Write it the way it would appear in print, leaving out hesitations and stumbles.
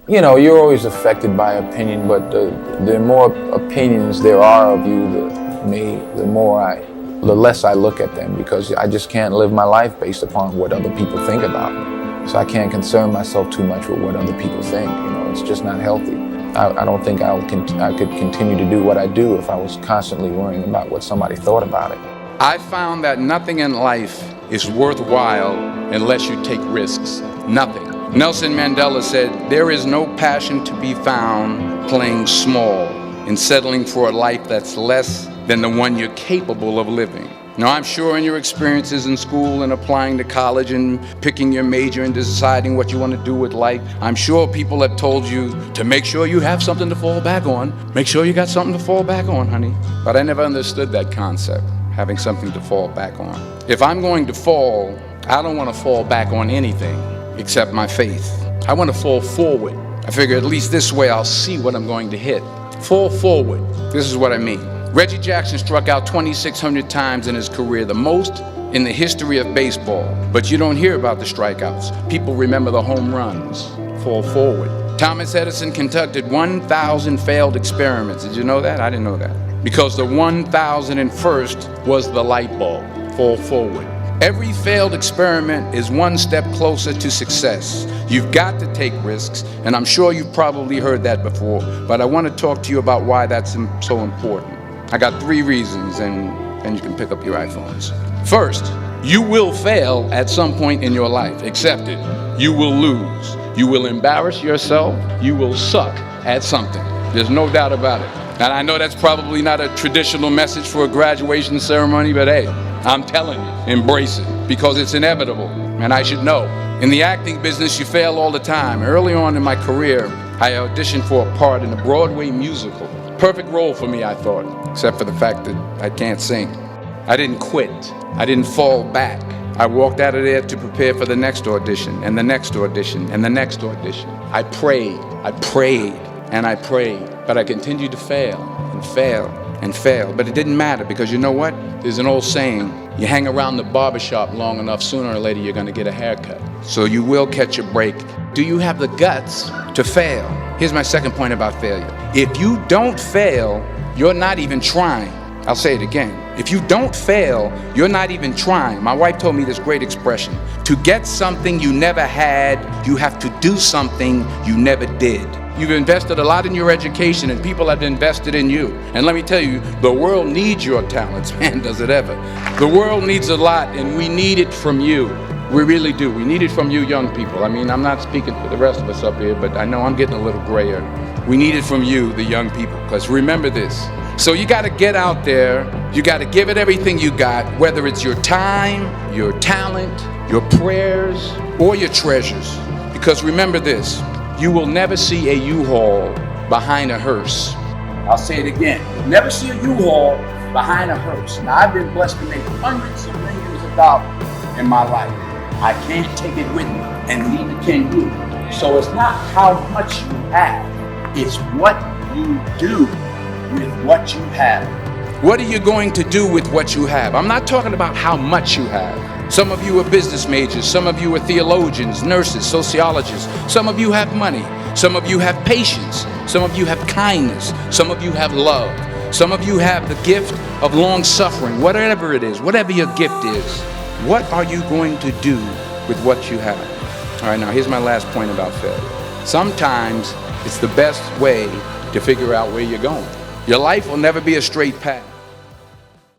You know, you're always affected by opinion, but the more opinions there are of you, the less I look at them, because I just can't live my life based upon what other people think about me. So I can't concern myself too much with what other people think. You know, it's just not healthy. I don't think I could continue to do what I do if I was constantly worrying about what somebody thought about it. I found that nothing in life is worthwhile unless you take risks. Nothing. Nelson Mandela said, "There is no passion to be found playing small and settling for a life that's less than the one you're capable of living." Now, I'm sure in your experiences in school and applying to college and picking your major and deciding what you want to do with life, I'm sure people have told you to make sure you have something to fall back on. Make sure you got something to fall back on, honey. But I never understood that concept, having something to fall back on. If I'm going to fall, I don't want to fall back on anything except my faith. I want to fall forward. I figure at least this way I'll see what I'm going to hit. Fall forward. This is what I mean. Reggie Jackson struck out 2,600 times in his career, the most in the history of baseball. But you don't hear about the strikeouts. People remember the home runs. Fall forward. Thomas Edison conducted 1,000 failed experiments. Did you know that? I didn't know that. Because the 1,001st was the light bulb. Fall forward. Every failed experiment is one step closer to success. You've got to take risks, and I'm sure you've probably heard that before, but I want to talk to you about why that's so important. I got 3 reasons, and you can pick up your iPhones. First, you will fail at some point in your life. Accept it. You will lose. You will embarrass yourself. You will suck at something. There's no doubt about it. And I know that's probably not a traditional message for a graduation ceremony, but hey, I'm telling you, embrace it, because it's inevitable, and I should know. In the acting business, you fail all the time. Early on in my career, I auditioned for a part in a Broadway musical. Perfect role for me, I thought, except for the fact that I can't sing. I didn't quit. I didn't fall back. I walked out of there to prepare for the next audition, and the next audition, and the next audition. I prayed, and I prayed, but I continued to fail and fail and fail. But it didn't matter, because you know what? There's an old saying, you hang around the barbershop long enough, sooner or later you're gonna get a haircut. So you will catch a break. Do you have the guts to fail? Here's my second point about failure. If you don't fail, you're not even trying. I'll say it again. If you don't fail, you're not even trying. My wife told me this great expression. To get something you never had, you have to do something you never did. You've invested a lot in your education, and people have invested in you. And let me tell you, the world needs your talents, man, does it ever. The world needs a lot, and we need it from you. We really do. We need it from you young people. I mean, I'm not speaking for the rest of us up here, but I know I'm getting a little grayer. We need it from you, the young people, because remember this. So you got to get out there. You got to give it everything you got, whether it's your time, your talent, your prayers, or your treasures. Because remember this, you will never see a U-Haul behind a hearse. I'll say it again. You'll never see a U-Haul behind a hearse. Now, I've been blessed to make hundreds of millions of dollars in my life. I can't take it with me, and neither can you. So it's not how much you have, it's what you do with what you have. What are you going to do with what you have? I'm not talking about how much you have. Some of you are business majors, some of you are theologians, nurses, sociologists. Some of you have money, some of you have patience, some of you have kindness, some of you have love. Some of you have the gift of long suffering. Whatever it is, whatever your gift is, what are you going to do with what you have? All right, now here's my last point about failure. Sometimes it's the best way to figure out where you're going. Your life will never be a straight path.